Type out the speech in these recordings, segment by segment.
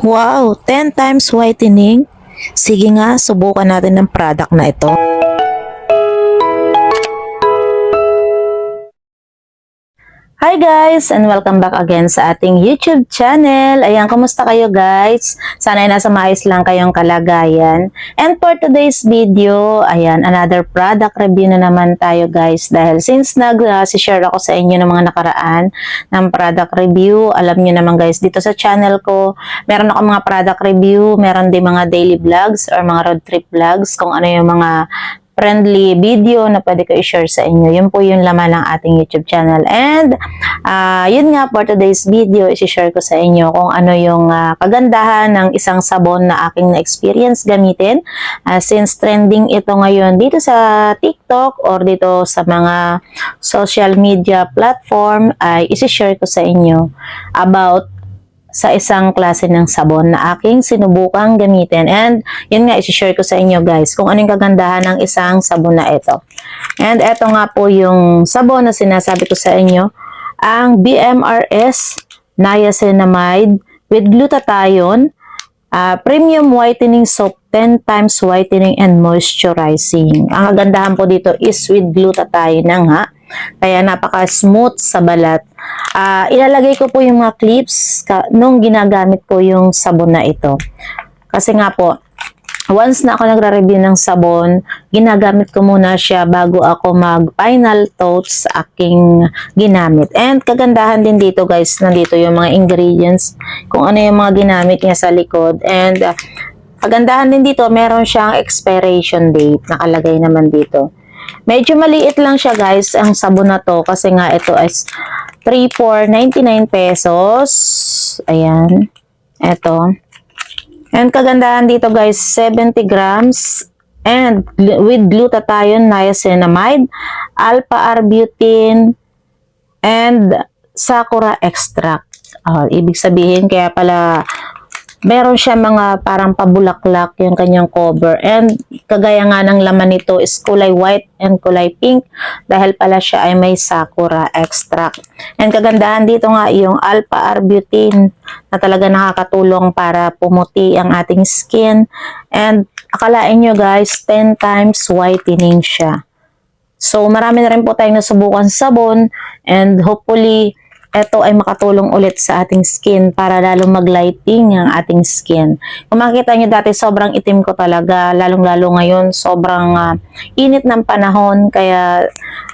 Wow, 10 times whitening. Sige nga, subukan natin ng product na ito. Hi guys, and welcome back again sa ating YouTube channel. Ayan, kumusta kayo guys? Sana ay nasa maayos lang kayong kalagayan. And for today's video, ayan, another product review na naman tayo guys. Dahil since nag-share ako sa inyo ng mga nakaraan ng product review, alam nyo naman guys, dito sa channel ko, meron ako mga product review, meron din mga daily vlogs or mga road trip vlogs, kung ano yung mga friendly video na pwede ko i-share sa inyo. Yun po yung laman ng ating YouTube channel. And yun nga, for today's video, i-share ko sa inyo kung ano yung kagandahan ng isang sabon na aking na-experience gamitin. Since trending ito ngayon dito sa TikTok or dito sa mga social media platform, ay i-share ko sa inyo about sa isang klase ng sabon na aking sinubukang gamitin. And yun nga, isi-share ko sa inyo guys kung anong kagandahan ng isang sabon na ito. And ito nga po yung sabon na sinasabi ko sa inyo, ang BMRS Niacinamide with Glutathione Premium Whitening Soap 10 times whitening and moisturizing. Ang kagandahan po dito is with glutathione na nga. Kaya napaka-smooth sa balat. Ilalagay ko po yung mga clips nung ginagamit ko yung sabon na ito. Kasi nga po, once na ako nagre-review ng sabon, ginagamit ko muna siya bago ako mag-final thoughts sa aking ginamit. And kagandahan din dito guys, nandito yung mga ingredients, kung ano yung mga ginamit niya sa likod. And kagandahan din dito, meron siyang expiration date, nakalagay naman dito. Medyo maliit lang siya guys, ang sabon na to, kasi nga ito is 3 for 99 pesos. Ayan, ito. And kagandahan dito guys, 70 grams and with glutathione, niacinamide, alpha-arbutin, and sakura extract. Ibig sabihin, kaya pala meron siya mga parang pabulaklak yung kanyang cover. And kagaya nga ng laman nito is kulay white and kulay pink dahil pala siya ay may sakura extract. And kagandahan dito nga yung alpha-arbutin na talaga nakakatulong para pumuti ang ating skin. And akalain nyo guys, 10 times whitening siya. So marami na rin po tayong nasubukan sabon and hopefully ito ay makatulong ulit sa ating skin para lalong mag-lighting ang ating skin. Kung makikita nyo dati, sobrang itim ko talaga. Lalong-lalo ngayon, sobrang init ng panahon. Kaya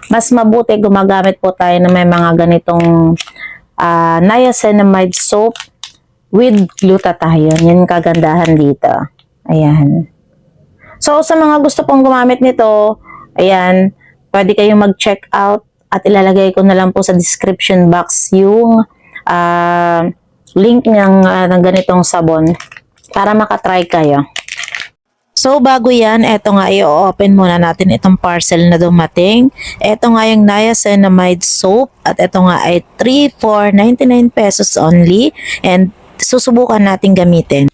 mas mabuti gumagamit po tayo na may mga ganitong niacinamide soap with glutathione. Yan kagandahan dito. Ayan. So, sa mga gusto pong gumamit nito, ayan, pwede kayong mag-check out. At ilalagay ko na lang po sa description box yung link ng ganitong sabon para makatry kayo. So, bago yan, eto nga, i-open muna natin itong parcel na dumating. Eto nga yung niacinamide soap at eto nga ay 3 for 99 pesos only and susubukan natin gamitin.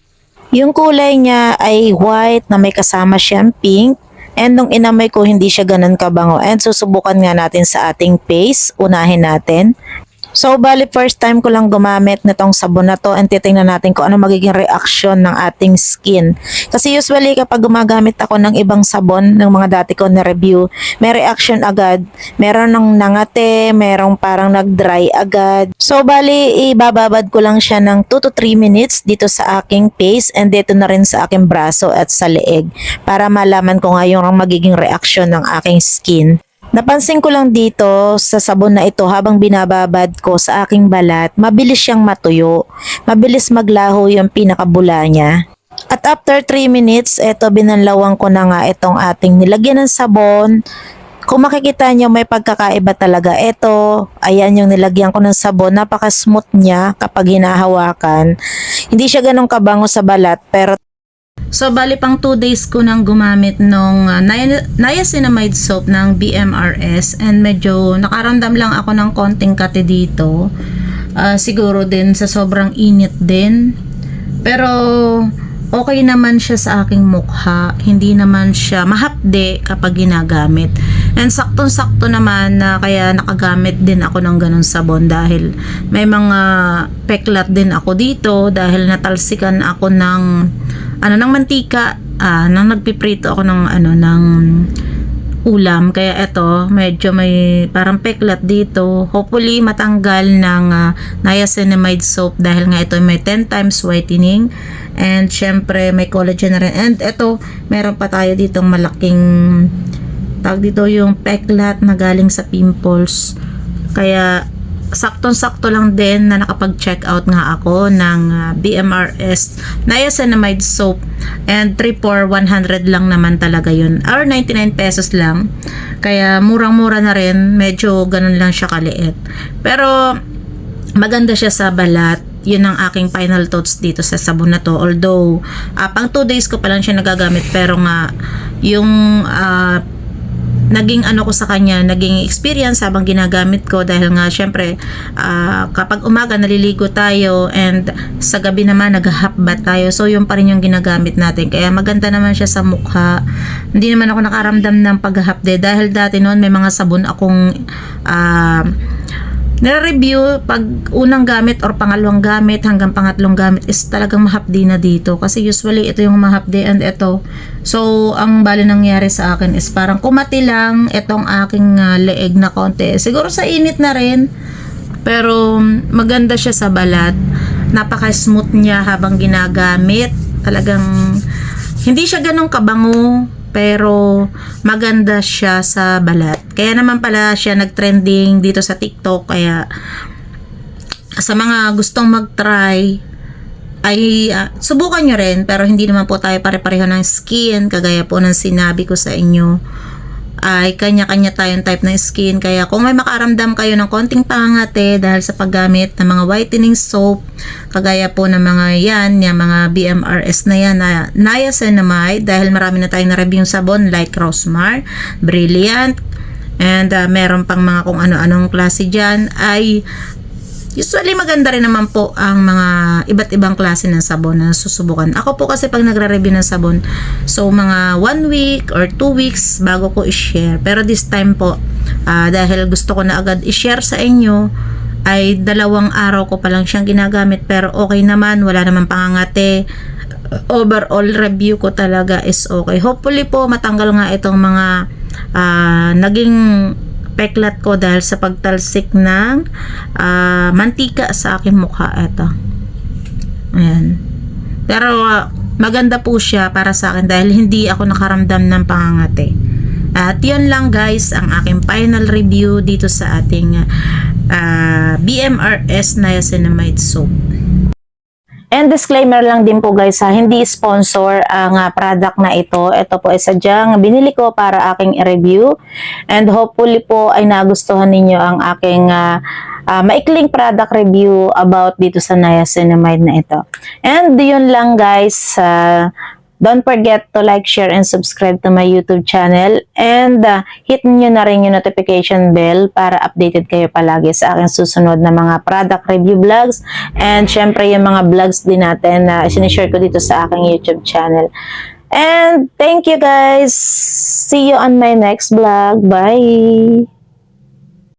Yung kulay niya ay white na may kasama siyang pink. And nung inamay ko, hindi siya ganun kabango. And susubukan nga natin sa ating face. Unahin natin. So, bali first time ko lang gumamit nitong sabon na to and titingnan natin kung ano magiging reaction ng ating skin. Kasi usually kapag gumagamit ako ng ibang sabon, ng mga dati ko na review, may reaction agad. Meron ng nangate, merong parang nag-dry agad. So, bali ibababad ko lang siya ng 2 to 3 minutes dito sa aking face and dito na rin sa aking braso at sa leeg para malaman ko nga yung magiging reaction ng aking skin. Napansin ko lang dito sa sabon na ito habang binababad ko sa aking balat, mabilis siyang matuyo. Mabilis maglaho yung pinakabula niya. At after 3 minutes, eto binanlawan ko na nga itong ating nilagyan ng sabon. Kung makikita nyo may pagkakaiba talaga. Ito, ayan yung nilagyan ko ng sabon. Napaka-smooth niya kapag hinahawakan. Hindi siya ganun kabango sa balat pero so, bali pang 2 days ko nang gumamit nung niacinamide soap ng BMRS and medyo nakaramdam lang ako ng konting kate dito. Siguro din sa sobrang init din. Pero okay naman siya sa aking mukha. Hindi naman siya mahapde kapag ginagamit. And saktong-sakto naman na kaya nakagamit din ako ng ganun sabon dahil may mga peklat din ako dito dahil natalsikan ako ng ng mantika nang nagpiprito ako ng ulam. Kaya eto, medyo may parang peklat dito. Hopefully matanggal ng niacinamide soap dahil nga ito may 10 times whitening. And syempre may collagen na rin. And eto, meron pa tayo ditong malaking tawag dito yung peklat na galing sa pimples. Kaya saktong-sakto lang din na nakapag-check out nga ako ng BMRS niacinamide soap, and 3 for 100 lang naman talaga yun, or 99 pesos lang, kaya murang-mura na rin, medyo ganun lang siya kaliit, pero maganda siya sa balat. Yun ang aking final thoughts dito sa sabon na to, although pang 2 days ko pa lang siya nagagamit, pero nga yung naging ko sa kanya, naging experience habang ginagamit ko dahil nga syempre kapag umaga naliligo tayo and sa gabi naman nag-half bath tayo, so yun pa rin yung ginagamit natin, kaya maganda naman siya sa mukha. Hindi naman ako nakaramdam ng pag-hapde dahil dati noon may mga sabon akong nire-review, pag unang gamit or pangalawang gamit hanggang pangatlong gamit is talagang mahapdi na dito, kasi usually ito yung mahapdi and ito. So ang bali nangyari sa akin is parang kumati lang itong aking leeg na konti, siguro sa init na rin, pero maganda siya sa balat, napaka smooth niya habang ginagamit, talagang hindi siya ganong kabango pero maganda siya sa balat. Kaya naman pala siya nag-trending dito sa TikTok, kaya sa mga gustong mag-try ay subukan nyo rin, pero hindi naman po tayo pare-pareho ng skin, kagaya po ng sinabi ko sa inyo, ay kanya-kanya tayong type ng skin. Kaya kung may makaramdam kayo ng konting pangate dahil sa paggamit ng mga whitening soap, kagaya po ng mga yung mga BMRS na yan na niacinamide, dahil marami na tayong na-review sabon like Rosmar, Brilliant, and meron pang mga kung ano-anong klase dyan, ay usually maganda rin naman po ang mga iba't ibang klase ng sabon na susubukan. Ako po kasi pag nagre-review ng sabon, so mga 1 week or 2 weeks bago ko i-share. Pero this time po, dahil gusto ko na agad i-share sa inyo, ay 2 araw ko pa lang siyang ginagamit, pero okay naman, wala naman pangangate. Overall review ko talaga is okay. Hopefully po matanggal nga itong mga naging peklat ko dahil sa pagtalsik ng mantika sa aking mukha. Ito. Ayan. Pero maganda po siya para sa akin dahil hindi ako nakaramdam ng pangangate. At yun lang guys ang aking final review dito sa ating BMRS niacinamide soap. And disclaimer lang din po guys, hindi sponsor ang product na ito. Ito po ay sadyang binili ko para aking i-review. And hopefully po ay nagustuhan ninyo ang aking maikling product review about dito sa niacinamide na ito. And yun lang guys. Don't forget to like, share, and subscribe to my YouTube channel. And hit nyo na rin yung notification bell para updated kayo palagi sa aking susunod na mga product review vlogs. And syempre yung mga vlogs din natin na sinishare ko dito sa aking YouTube channel. And thank you guys. See you on my next vlog. Bye!